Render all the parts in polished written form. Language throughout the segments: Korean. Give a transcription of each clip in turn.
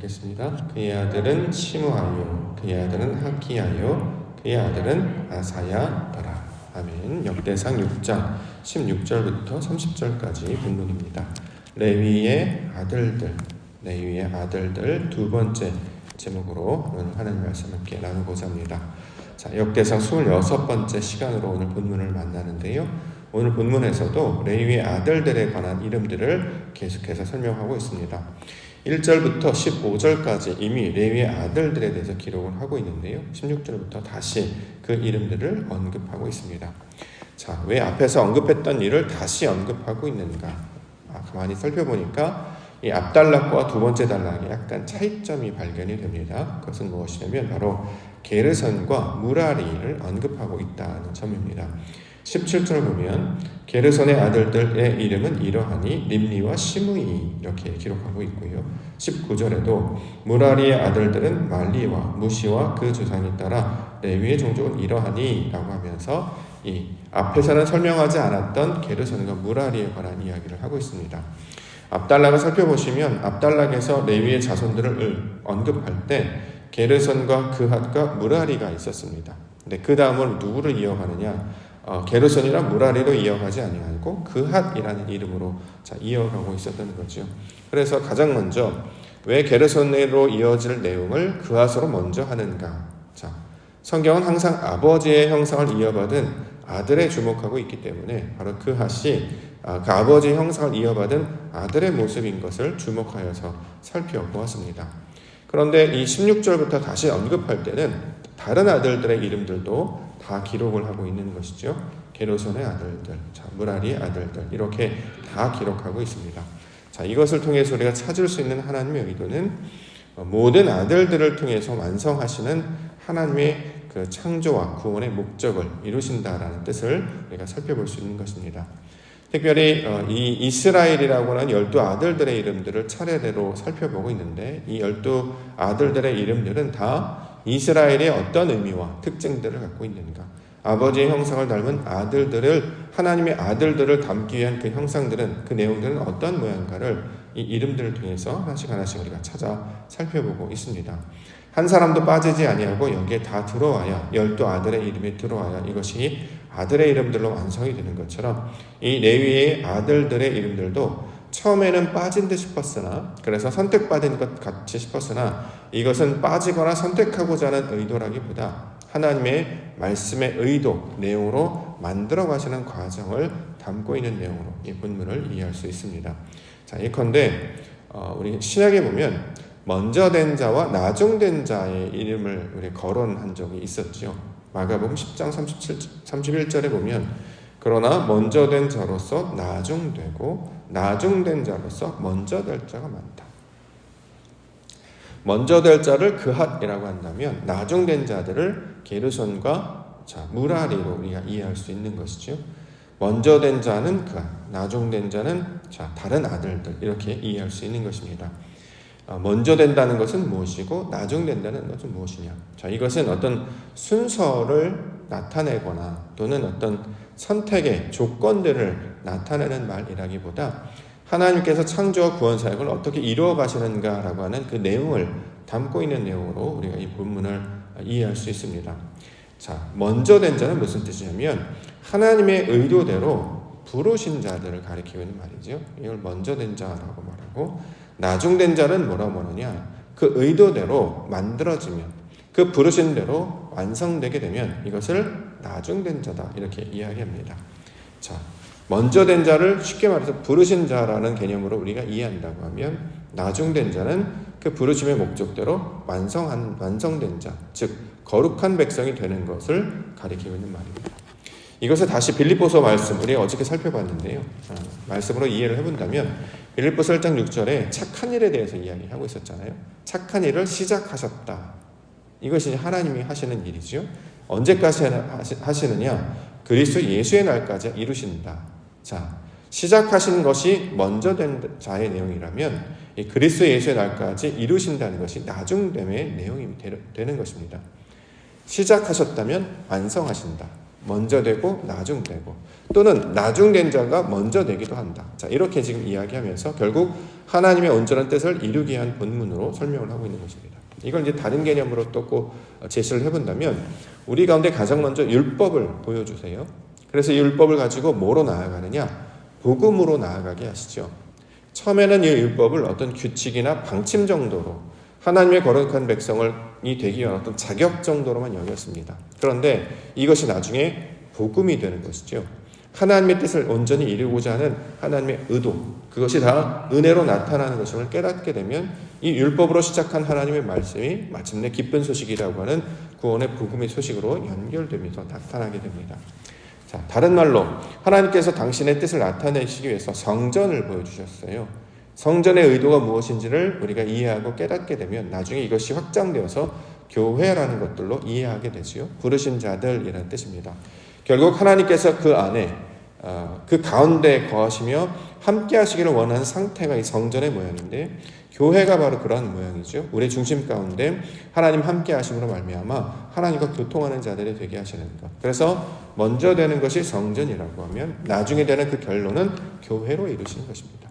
읽겠습니다. 그의 아들은 시므아요, 그의 아들은 하기야요, 그의 아들은 아사야더라. 아멘. 역대상 6장 16절부터 30절까지 본문입니다. 레위의 아들들 두 번째 제목으로 오늘 하나님 말씀을 함께 나누고자 합니다. 자, 역대상 26번째 시간으로 오늘 본문을 만나는데요. 오늘 본문에서도 레위의 아들들에 관한 이름들을 계속해서 설명하고 있습니다. 1절부터 15절까지 이미 레위의 아들들에 대해서 기록을 하고 있는데요. 16절부터 다시 그 이름들을 언급하고 있습니다. 자, 왜 앞에서 언급했던 일을 다시 언급하고 있는가? 가만히 살펴보니까 이 앞단락과 두 번째 단락에 약간 차이점이 발견이 됩니다. 그것은 무엇이냐면 바로 게르선과 무라리를 언급하고 있다는 점입니다. 17절 보면 게르선의 아들들의 이름은 이러하니 림리와 시므이 이렇게 기록하고 있고요. 19절에도 무라리의 아들들은 말리와 무시와 그 조상이 따라 레위의 종족은 이러하니 라고 하면서 이 앞에서는 설명하지 않았던 게르선과 무라리에 관한 이야기를 하고 있습니다. 앞단락을 살펴보시면 앞단락에서 레위의 자손들을 언급할 때 게르선과 그핫과 무라리가 있었습니다. 근데 그 다음을 누구를 이어가느냐? 게르선이나 무라리로 이어가지 아니하고 그핫이라는 이름으로 이어가고 있었던 거죠. 그래서 가장 먼저 왜 게르선으로 이어질 내용을 그핫으로 먼저 하는가? 자, 성경은 항상 아버지의 형상을 이어받은 아들에 주목하고 있기 때문에 바로 그핫이 그 아버지의 형상을 이어받은 아들의 모습인 것을 주목하여서 살펴보았습니다. 그런데 이 16절부터 다시 언급할 때는 다른 아들들의 이름들도 다 기록을 하고 있는 것이죠. 게르선의 아들들, 무라리의 아들들 이렇게 다 기록하고 있습니다. 자, 이것을 통해서 우리가 찾을 수 있는 하나님의 의도는 모든 아들들을 통해서 완성하시는 하나님의 그 창조와 구원의 목적을 이루신다라는 뜻을 우리가 살펴볼 수 있는 것입니다. 특별히 이 이스라엘이라고 하는 12아들들의 이름들을 차례대로 살펴보고 있는데 이 12아들들의 이름들은 다 이스라엘의 어떤 의미와 특징들을 갖고 있는가? 아버지의 형상을 닮은 아들들을 하나님의 아들들을 담기 위한 그 형상들은 그 내용들은 어떤 모양인가를 이 이름들을 통해서 하나씩 우리가 찾아 살펴보고 있습니다. 한 사람도 빠지지 아니하고 여기에 다 들어와야 12아들의 이름이 들어와야 이것이 아들의 이름들로 완성이 되는 것처럼 이 레위의 아들들의 이름들도 처음에는 빠진 듯 싶었으나 그래서 선택받은 것 같이 싶었으나 이것은 빠지거나 선택하고자 하는 의도라기보다 하나님의 말씀의 의도, 내용으로 만들어 가시는 과정을 담고 있는 내용으로 이 본문을 이해할 수 있습니다. 자, 예컨대 우리 신약에 보면 먼저 된 자와 나중된 자의 이름을 우리 거론한 적이 있었죠. 마가복음 10장 31절에 보면 그러나 먼저 된 자로서 나중되고 나중된 자로서 먼저 될 자가 많다. 먼저 될 자를 그핫이라고 한다면 나중된 자들을 게르선과 무라리로 우리가 이해할 수 있는 것이죠. 먼저 된 자는 그핫, 나중된 자는 다른 아들들 이렇게 이해할 수 있는 것입니다. 먼저 된다는 것은 무엇이고 나중된다는 것은 무엇이냐? 자, 이것은 어떤 순서를 나타내거나 또는 어떤 선택의 조건들을 나타내는 말이라기보다 하나님께서 창조와 구원 사역을 어떻게 이루어 가시는가라고 하는 그 내용을 담고 있는 내용으로 우리가 이 본문을 이해할 수 있습니다. 자, 먼저 된 자는 무슨 뜻이냐면 하나님의 의도대로 부르신 자들을 가리키고 있는 말이죠. 이걸 먼저 된 자라고 말하고 나중된 자는 뭐라고 말하느냐? 그 의도대로 만들어지면 그 부르신 대로 완성되게 되면 이것을 나중된 자다 이렇게 이야기합니다. 자, 먼저 된 자를 쉽게 말해서 부르신 자라는 개념으로 우리가 이해한다고 하면 나중된 자는 그 부르심의 목적대로 완성된 자, 즉 거룩한 백성이 되는 것을 가리키고 있는 말입니다. 이것을 다시 빌립보서 말씀 우리가 어저께 살펴봤는데요. 말씀으로 이해를 해본다면 빌립보서 1장 6절에 착한 일에 대해서 이야기하고 있었잖아요. 착한 일을 시작하셨다. 이것이 하나님이 하시는 일이죠. 언제까지 하시느냐? 그리스도 예수의 날까지 이루신다. 자, 시작하신 것이 먼저 된 자의 내용이라면 이 그리스도 예수의 날까지 이루신다는 것이 나중됨의 내용이 되는 것입니다. 시작하셨다면 완성하신다. 먼저 되고 나중되고, 또는 나중된 자가 먼저 되기도 한다. 자, 이렇게 지금 이야기하면서 결국 하나님의 온전한 뜻을 이루기 위한 본문으로 설명을 하고 있는 것입니다. 이걸 이제 다른 개념으로 또 꼭 제시를 해본다면, 우리 가운데 가장 먼저 율법을 보여주세요. 그래서 이 율법을 가지고 뭐로 나아가느냐? 복음으로 나아가게 하시죠. 처음에는 이 율법을 어떤 규칙이나 방침 정도로, 하나님의 거룩한 백성이 되기 위한 어떤 자격 정도로만 여겼습니다. 그런데 이것이 나중에 복음이 되는 것이죠. 하나님의 뜻을 온전히 이루고자 하는 하나님의 의도, 그것이 다 은혜로 나타나는 것임을 깨닫게 되면 이 율법으로 시작한 하나님의 말씀이 마침내 기쁜 소식이라고 하는 구원의 복음의 소식으로 연결되면서 나타나게 됩니다. 자, 다른 말로 하나님께서 당신의 뜻을 나타내시기 위해서 성전을 보여주셨어요. 성전의 의도가 무엇인지를 우리가 이해하고 깨닫게 되면 나중에 이것이 확장되어서 교회라는 것들로 이해하게 되지요. 부르신 자들이라는 뜻입니다. 결국 하나님께서 그 안에 그 가운데 거하시며 함께 하시기를 원하는 상태가 이 성전의 모양인데, 교회가 바로 그런 모양이죠. 우리 중심 가운데 하나님 함께 하심으로 말미암아 하나님과 교통하는 자들이 되게 하시는 것. 그래서 먼저 되는 것이 성전이라고 하면 나중에 되는 그 결론은 교회로 이루시는 것입니다.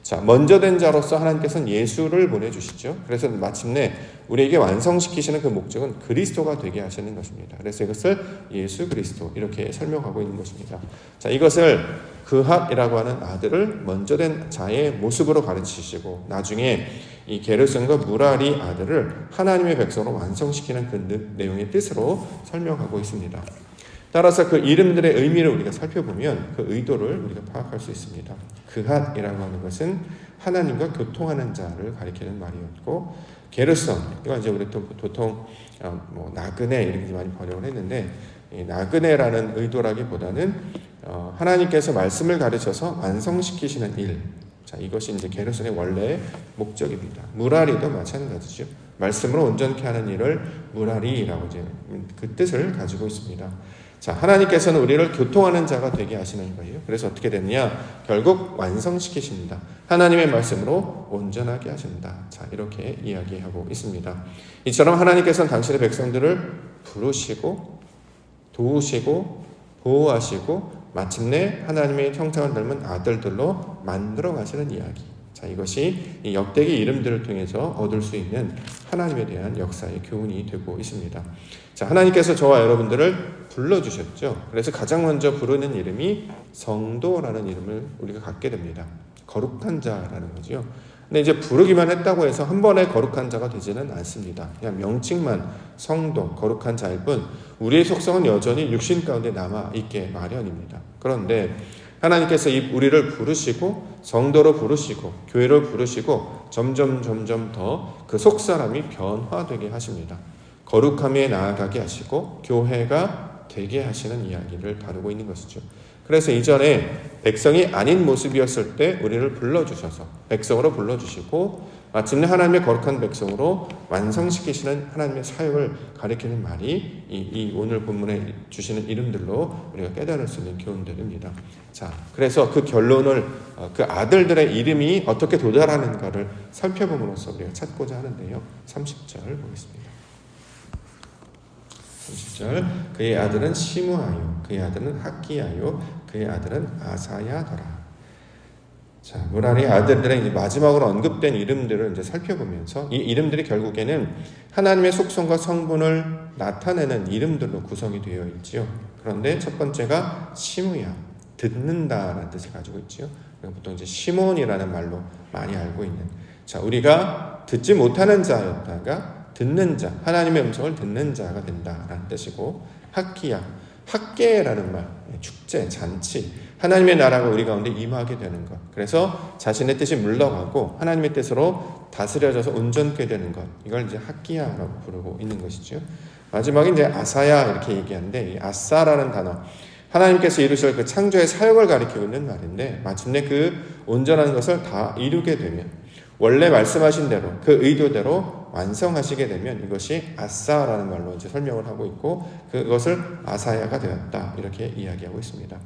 자, 먼저 된 자로서 하나님께서는 예수를 보내주시죠. 그래서 마침내 우리에게 완성시키시는 그 목적은 그리스도가 되게 하시는 것입니다. 그래서 이것을 예수 그리스도 이렇게 설명하고 있는 것입니다. 자, 이것을 그핫이라고 하는 아들을 먼저 된 자의 모습으로 가르치시고, 나중에 이 게르손과 무라리 아들을 하나님의 백성으로 완성시키는 그 내용의 뜻으로 설명하고 있습니다. 따라서 그 이름들의 의미를 우리가 살펴보면 그 의도를 우리가 파악할 수 있습니다. 그핫이라고 하는 것은 하나님과 교통하는 자를 가리키는 말이었고, 게르손, 이건 이제 우리 보통 나그네 이렇게 많이 번역을 했는데, 이 나그네라는 의도라기보다는 하나님께서 말씀을 가르쳐서 완성시키시는 일. 자, 이것이 이제 게르손의 원래 목적입니다. 무라리도 마찬가지죠. 말씀으로 온전케 하는 일을 무라리라고 이제 그 뜻을 가지고 있습니다. 자, 하나님께서는 우리를 교통하는 자가 되게 하시는 거예요. 그래서 어떻게 됐냐? 결국 완성시키십니다. 하나님의 말씀으로 온전하게 하신다. 자, 이렇게 이야기하고 있습니다. 이처럼 하나님께서는 당신의 백성들을 부르시고 도우시고 보호하시고 마침내 하나님의 형상을 닮은 아들들로 만들어 가시는 이야기. 자, 이것이 이 역대기 이름들을 통해서 얻을 수 있는 하나님에 대한 역사의 교훈이 되고 있습니다. 자, 하나님께서 저와 여러분들을 불러주셨죠. 그래서 가장 먼저 부르는 이름이 성도라는 이름을 우리가 갖게 됩니다. 거룩한 자라는 거죠. 근데 이제 부르기만 했다고 해서 한 번에 거룩한 자가 되지는 않습니다. 그냥 명칭만 성도, 거룩한 자일 뿐 우리의 속성은 여전히 육신 가운데 남아있게 마련입니다. 그런데 하나님께서 우리를 부르시고 성도로 부르시고 교회로 부르시고 점점 더 그 속사람이 변화되게 하십니다. 거룩함에 나아가게 하시고 교회가 되게 하시는 이야기를 다루고 있는 것이죠. 그래서 이전에 백성이 아닌 모습이었을 때 우리를 불러주셔서 백성으로 불러주시고 마침내 하나님의 거룩한 백성으로 완성시키시는 하나님의 사역을 가리키는 말이 이 오늘 본문에 주시는 이름들로 우리가 깨달을 수 있는 교훈들입니다. 자, 그래서 그 결론을 그 아들들의 이름이 어떻게 도달하는가를 살펴봄으로써 우리가 찾고자 하는데요. 30절 보겠습니다. 30절, 그의 아들은 시므아요, 그의 아들은 학기야요, 그의 아들은 아사야더라. 자, 무라리 아들들의 이제 마지막으로 언급된 이름들을 이제 살펴보면서 이 이름들이 결국에는 하나님의 속성과 성분을 나타내는 이름들로 구성이 되어 있지요. 그런데 첫 번째가 시므야, 듣는다라는 뜻을 가지고 있지요. 보통 이제 시몬이라는 말로 많이 알고 있는. 자, 우리가 듣지 못하는 자였다가 듣는 자, 하나님의 음성을 듣는 자가 된다라는 뜻이고, 학기야, 학계라는 말, 축제, 잔치, 하나님의 나라가 우리 가운데 임하게 되는 것. 그래서 자신의 뜻이 물러가고 하나님의 뜻으로 다스려져서 온전케 되는 것. 이걸 이제 학기야라고 부르고 있는 것이죠. 마지막에 이제 아사야 이렇게 얘기하는데, 이 아사라는 단어, 하나님께서 이루실 그 창조의 사역을 가리키고 있는 말인데, 마침내 그 온전한 것을 다 이루게 되면, 원래 말씀하신 대로 그 의도대로 완성하시게 되면 이것이 아사라는 말로 이제 설명을 하고 있고, 그것을 아사야가 되었다 이렇게 이야기하고 있습니다.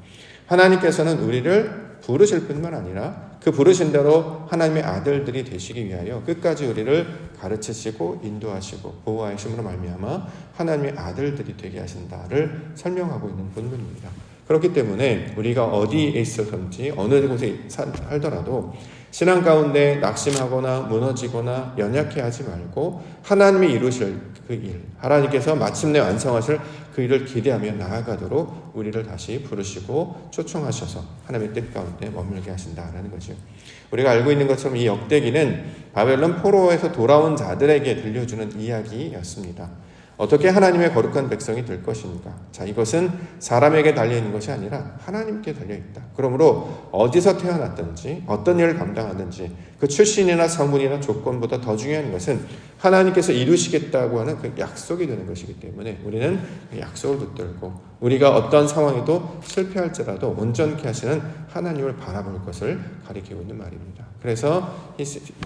하나님께서는 우리를 부르실 뿐만 아니라 그 부르신 대로 하나님의 아들들이 되시기 위하여 끝까지 우리를 가르치시고 인도하시고 보호하심으로 말미암아 하나님의 아들들이 되게 하신다를 설명하고 있는 본문입니다. 그렇기 때문에 우리가 어디에 있어든지 어느 곳에 살더라도 신앙 가운데 낙심하거나 무너지거나 연약해하지 말고 하나님이 이루실 그 일, 하나님께서 마침내 완성하실 그 일을 기대하며 나아가도록 우리를 다시 부르시고 초청하셔서 하나님의 뜻 가운데 머물게 하신다라는 거죠. 우리가 알고 있는 것처럼 이 역대기는 바벨론 포로에서 돌아온 자들에게 들려주는 이야기였습니다. 어떻게 하나님의 거룩한 백성이 될 것인가? 자, 이것은 사람에게 달려있는 것이 아니라 하나님께 달려있다. 그러므로 어디서 태어났든지 어떤 일을 감당하든지 그 출신이나 성분이나 조건보다 더 중요한 것은 하나님께서 이루시겠다고 하는 그 약속이 되는 것이기 때문에 우리는 그 약속을 붙들고 우리가 어떤 상황에도 실패할지라도 온전케 하시는 하나님을 바라볼 것을 가리키고 있는 말입니다. 그래서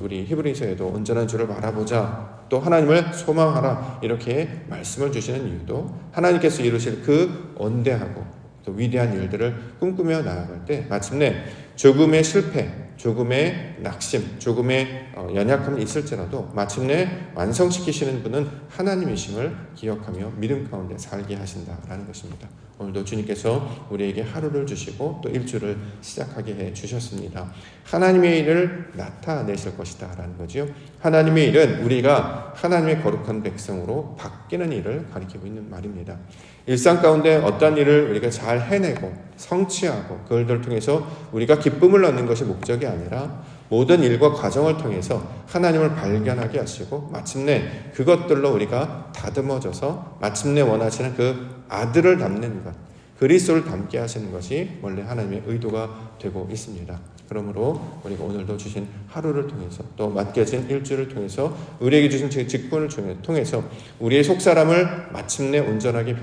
우리 히브리서에도 온전한 주를 바라보자, 또 하나님을 소망하라 이렇게 말씀을 주시는 이유도 하나님께서 이루실 그 원대하고 또 위대한 일들을 꿈꾸며 나아갈 때 마침내 조금의 실패, 조금의 낙심, 조금의 연약함이 있을지라도 마침내 완성시키시는 분은 하나님이심을 기억하며 믿음 가운데 살게 하신다라는 것입니다. 오늘도 주님께서 우리에게 하루를 주시고 또 일주를 시작하게 해 주셨습니다. 하나님의 일을 나타내실 것이다 라는 거죠. 하나님의 일은 우리가 하나님의 거룩한 백성으로 바뀌는 일을 가리키고 있는 말입니다. 일상 가운데 어떤 일을 우리가 잘 해내고 성취하고 그들을 통해서 우리가 기쁨을 얻는 것이 목적이 아니라 모든 일과 과정을 통해서 하나님을 발견하게 하시고 마침내 그것들로 우리가 다듬어져서 마침내 원하시는 그 아들을 담는 것, 그리스도를 담게 하시는 것이 원래 하나님의 의도가 되고 있습니다. 그러므로 우리가 오늘도 주신 하루를 통해서 또 맡겨진 일주를 통해서 우리에게 주신 직분을 통해서 우리의 속사람을 마침내 온전하게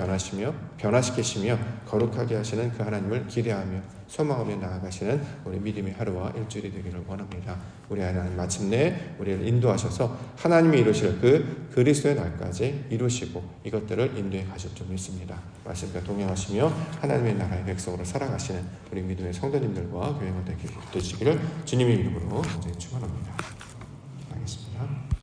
변화시키시며 거룩하게 하시는 그 하나님을 기대하며 소망하며 나아가시는 우리 믿음의 하루와 일주일이 되기를 원합니다. 우리 하나님 마침내 우리를 인도하셔서 하나님이 이루실 그 그리스도의 날까지 이루시고 이것들을 인도해 가실 줄 믿습니다. 말씀과 동행하시며 하나님의 나라의 백성으로 살아가시는 우리 믿음의 성도님들과 교회가 되시기를 주님의 이름으로 축원합니다.